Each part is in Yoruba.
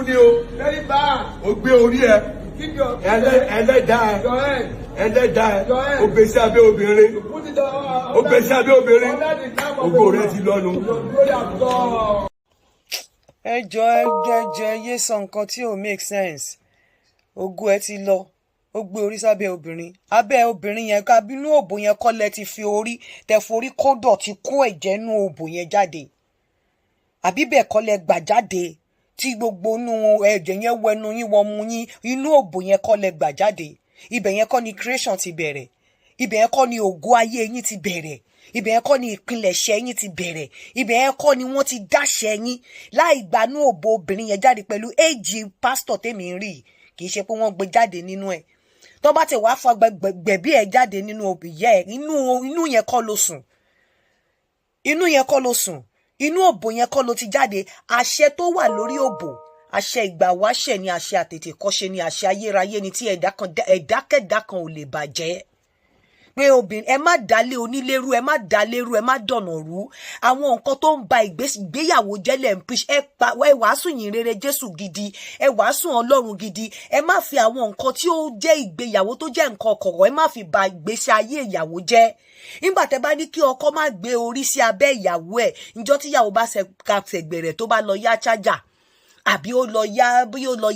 burúkú ni o. Very bad. O gbé orí ẹ. Keep your Ẹlẹ́dàá your head. Ẹlẹ́dàá Your head. o gbé sí abẹ́ obìnrin. You put it on. O gbé sí abẹ́ obìnrin. Under the cap of Ògo rẹ ti lọ́nu. Your glory has gone. ẹ jọ̀ọ́ yé sọ nǹkan tí ò make sense. Ògo ẹ ti lọ. Ó gbé orí sábẹ́ obìnrin. Abẹ́ obìnrin yẹn ká bínú òbò yẹn kọ́ lẹ ti fi orí tẹ forí kódọ̀ ti kó ẹ̀jẹ̀ nú òbò yẹn jáde. Àbí bẹ́ẹ̀ kọ́ lẹ gbà jáde tí gbogbo inú ẹ̀jẹ̀ yẹn wẹnu yín wọ mu yín inú òbò yẹn kọ́ lẹ gbà jáde. Ibẹ̀ yẹn kọ́ ni creation ti bẹ̀rẹ̀. Ibẹ̀ yẹn kọ́ ni ògo ayé yín ti bẹ̀rẹ̀. Ibẹ̀ yẹn kọ́ ni ìpilẹ̀ṣẹ̀ yín ti bẹ̀rẹ̀. Ibẹ̀ yẹn kọ́ ni wọ́n ti dáṣẹ́ yín láì gbanú òbò obìnrin yẹn jáde pẹ̀lú éèjì pásítọ̀ tèmi ń rí. Kì í ṣe pé wọ́n gbé jáde nínú ẹ̀. Tó bá ti wá fa gbẹ̀bí ẹ̀ jáde nínú òbíyẹ́ ẹ̀ inú yẹn kọ́ ló sùn. Inú yẹn kọ́ ló sùn. Inú òbò yẹn kọ́ ló ti jáde. Àṣẹ tó wà lórí òbò. Àṣẹ ìgbà wáṣẹ̀ ni àṣẹ àtètè kọ́ṣe ni àṣẹ ayérayé ni tí ẹ̀dákẹ́dá kan ò lè bàjẹ́. Pé obìnrin ẹ má dálé onílérú ẹ má dálérú ẹ má dọ̀nà rú àwọn nǹkan tó ń ba ìgbéyàwó jẹ́lẹ̀ ń preach ẹ wàásù yìn rere Jésù gidi ẹ wàásù Ọlọ́run gidi ẹ má fi àwọn nǹkan tí ó jẹ́ ìgbéyàwó tó jẹ́ nǹkan kọ̀rọ̀ ẹ má fi ba ìgbésí ayé ìyàwó jẹ́ nígbà tẹ́ bá ní kí ọkọ má gbé orí sí abẹ́ ìyàwó ẹ̀ níjọ́ tí ìyàwó bá ṣẹ̀gbẹ̀rẹ̀ tó bá lọ yá chájà àbí ó lọ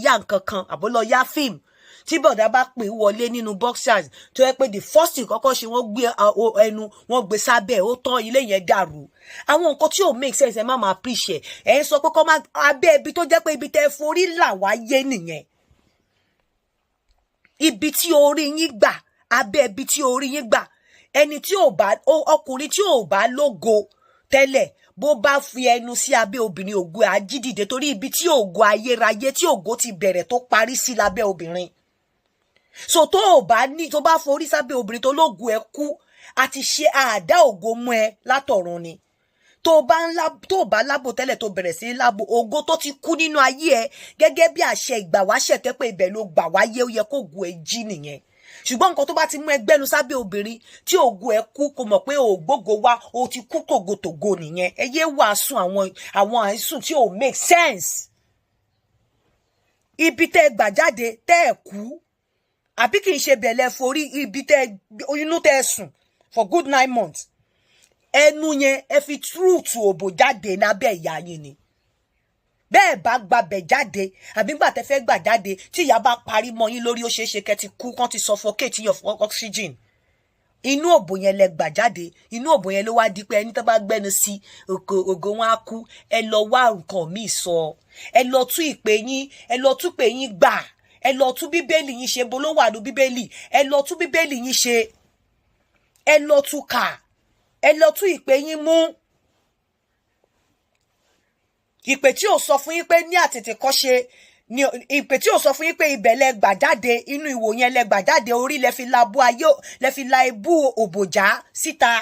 yá nǹkan kan àbó lọ yá fíìmù tí bọ̀dá bá pè wọlé nínú boxers tó yẹ pé the first thing kọ́kọ́ ṣe wọ́n gbé ẹnu wọ́n gbé sábẹ́ ó tán ilé yẹn dàrú àwọn nǹkan tí ò make sense ẹ má máa preach ẹ ń sọ pé kọ́ máa abẹ́ ibi tó jẹ́ pé ibi tẹ́ forí là wáyé nìyẹn ibi tí orí yín gbà abẹ́ ibi tí orí yín gbà ẹni tí ò bá ọkùnrin tí ò bá lógo tẹ́lẹ̀ bó bá fi ẹnu sí abẹ́ obìnrin ògo àjídìde torí ibi tí ògo ayérayé tí ògo ti bẹ̀rẹ̀ tó parí sí lábẹ́ obìnrin so tó o bá ní tó bá forí sábẹ́ obìnrin tó lógo ẹ kú àti ṣe àdá ògo mú ẹ látọ̀run ni tó bá lábò tẹ́lẹ̀ tó bẹ̀rẹ̀ sí lábò ògo tó ti kú nínú ayé ẹ gẹ́gẹ́ bí àṣẹ ìgbàwáṣẹ̀ tẹ́ pé ibẹ̀ ló gbà wáyé ó yẹ kó ògo ẹ jí nìyẹn ṣùgbọ́n nǹkan tó bá ti mú ẹgbẹ́nu sábẹ́ obìnrin tí ògo ẹ kú kò mọ̀ pé ògbógo wá ó ti kú tògótògó nìyẹn ẹ yé wàásù àwọn àìsùn tí ò make sense ibi tẹ́ gbà jáde tẹ́ ẹ kú àbí kì í ṣe bẹ̀lẹ̀ forí ibi tẹ́ inú tẹ́ sùn for good 9 months ẹnu yẹn ẹ fi truth òbò jáde lábẹ́ ìyá yín ni bẹ́ẹ̀ bá gbabẹ̀ jáde àbí gbà tẹ́ fẹ́ gbà jáde tí ìyá bá parí mọ́ yín lórí ó ṣeé ṣe kẹ́ ti kú kán ti suffocate your oxygen inú òbò yẹn lẹ gbà jáde inú òbò yẹn ló wá di pé ẹni tó bá gbẹ́nu sí ògo wọn á kú ẹ lọ wá nǹkan míì sọ ẹ lọ tú ìpè yín gbà ẹ lọ tú bíbélì yín ṣe bó ló wà ní bíbélì ẹ lọ tú bíbélì yín ṣe ẹ lọ tú kà ẹ lọ tú ìpè yín mú ìpè tí ò sọ fún yín pé ní àtètèkọ́ṣe ni ìpè tí ò sọ fún yín pé ibẹ̀ lẹ gbà jáde inú ìwò yẹn lẹ gbà jáde orí lẹ fi la bú ayé lẹ fi la ebú òbòjá síta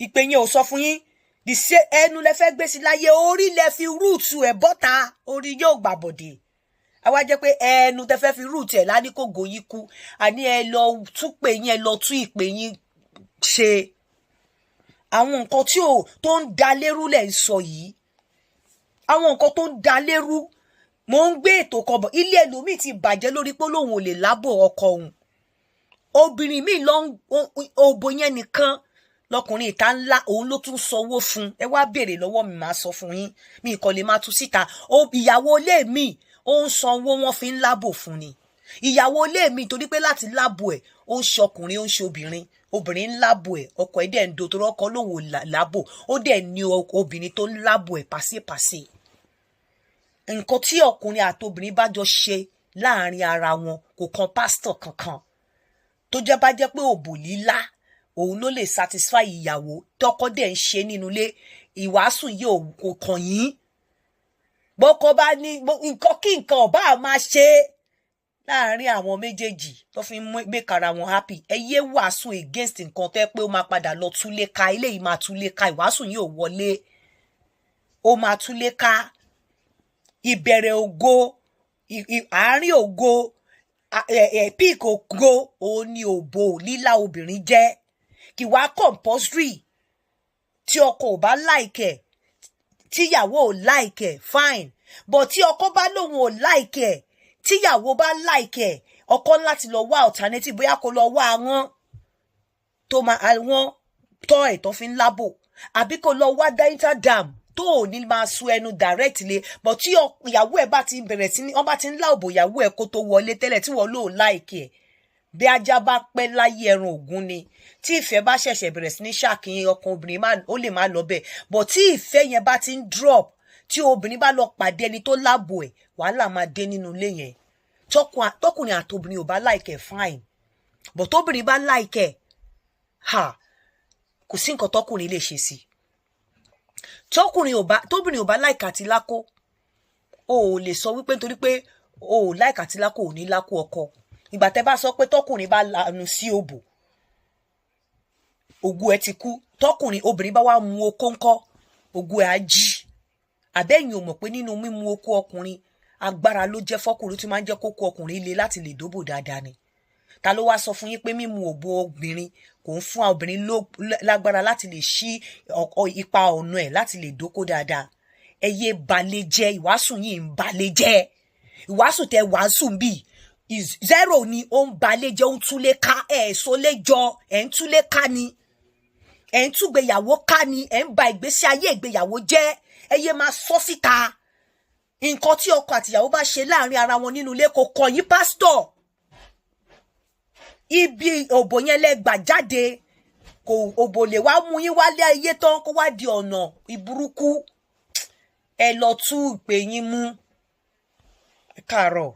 ìpè yẹn ò sọ fún yín ẹnu lẹ fẹ́ gbé sí láyé orí lẹ fi rúùtù ẹ̀ bọ́ta orí yóò gbàbọ̀dè àwa jẹ́ pé ẹnu tẹ́ fẹ́ fi rúùtù ẹ̀ lání kò gòyí kú àní ẹ lọ tún pè yín ẹ lọ tún ìpè yín ṣe àwọn nǹkan tí ò tó ń da lérú lẹ̀ ń sọ yìí àwọn nǹkan tó ń da lérú mo ń gbé ètò kan bọ̀ ilé ẹlòmíì ti bàjẹ́ lórí pé lòun ò lè lábò ọkọ òun obìnrin míì lọ òbò yẹn nìkan lọkùnrin ìta ńlá òun ló tún sanwó fún ẹ wá béèrè lọ́wọ́ mi máa sọ fún yín mi kàn lè máa tú síta ìyàwó ilé mi ó ń sanwó wọn fi ń lábò fún ni ìyàwó ilé mi torí pé láti lábò ẹ̀ ó ń ṣọkùnrin ó ń ṣe obìnrin ń lábò ẹ̀ ọkọ ẹ̀ dẹ̀ ń do torí ọkọ lòun ò lábò ó dẹ̀ ní obìnrin tó ń lábò ẹ̀ pàṣípàṣí nǹkan tí ọkùnrin àti obìnrin bá jọ ṣe láàrin ara wọn kò kan pásítọ̀ kankan tó jẹ́ bá jẹ́ pé òbò lílá òun ló lè satisfy ìyàwó tọkọ dẹ̀ ń ṣe nínú ilé ìwàásù yìí kò kàn yín bọ́kọ bá ní nǹkan kí nǹkan ọba máa ṣe láàrin àwọn méjèèjì tó fi ń make ara wọn happy ẹ yé wàásù against nǹkan tó yẹ pé ó máa padà lọ túlé ká ilé yìí máa túlé ká ìwàásù yìí ò wọlé ó máa túlé ká ìbẹ̀rẹ̀ ògo àárín ògo peak ògo òun ni òbò lílá obìnrin jẹ́ kí wàá compulsory tí ọkọ ò bá like tíyàwó ò like ẹ̀ fine but tí ọkọ bá lóun ò like ẹ̀ tíyàwó bá like ẹ̀ ọkọ láti lọ wá alternative bóyá kó lọ wá àwọn tó máa àwọn tọ́ ẹ̀ tó fi ń lábò àbí kó lọ wá danger dam tó ò ní máa sun ẹnu directly but tí ìyàwó ẹ̀ bá ti bẹ̀rẹ̀ sí ní wọ́n bá ti ń lá òbò ìyàwó ẹ̀ kó tó wọlé tẹ́lẹ̀ tí wọ́n lò like ẹ̀ bí ajá bá pẹ́ láyé ẹran ògún ni tí ìfẹ́ bá ṣẹ̀ṣẹ̀ bẹ̀rẹ̀ sí ní ṣàkíyàn ọkàn obìnrin ó lè má lọ bẹ́ẹ̀ but tí ìfẹ́ yẹn bá ti ń drop tí obìnrin bá lọ pàdé ẹni tó láàbò ẹ̀ wàhálà máa dé nínú ilé yẹn tọkùnrin àtobìnrin ò bá like ẹ̀ fine but tóbìnrin bá like ẹ̀ kò sí nǹkan tọkùnrin lè ṣe sí tóbìnrin ò bá like àti lákó o ò lè sọ wípé nítorí pé o ò like àti lákó ò ní lákó ọkọ ìgbà tẹ́ bá sọ pé tọkùnrin bá lanu sí òbò ògùn ẹ̀ ti kú obìnrin bá wá mu okó ńkọ́ ògùn ẹ̀ á jí àbẹ́yìn ò mọ̀ pé nínú mímu okó ọkùnrin agbára ló jẹ́ fọ́kùnrin tí máa ń jẹ́ kókó ọkùnrin le láti lè dóbò dáadáa ni ta ló wá sọ fún yín pé mímu òbò obìnrin kò ń fún obìnrin lágbára láti lè ṣí ipa ọ̀nà ẹ̀ láti lè dókó dáadáa ẹ yé balẹ̀ jẹ́ ìwàásù yìí ń balẹ̀ jẹ́ ìwàásù tẹ wàásù ń bì zero ni ó ń balẹ̀ jẹ́ ó ń túlé ká ẹ̀ sólé jọ ẹ̀ ń túlé ká ni ẹ̀ ń túgbéyàwó ká ni ẹ̀ ń ba ìgbésí ayé ìgbéyàwó jẹ́ ẹ yé máa sọ síta nǹkan tí ọkọ àtìyàwó bá ṣe láàrin ara wọn nínú ilé kò kàn yín pásítọ̀ ibi òbò yẹn lẹ gbà jáde kò òbò lè wá mú yín wálé ayé tán kó wá di ọ̀nà ìburúkú ẹ lọ tú ìpè yín mú ẹ káàárọ̀.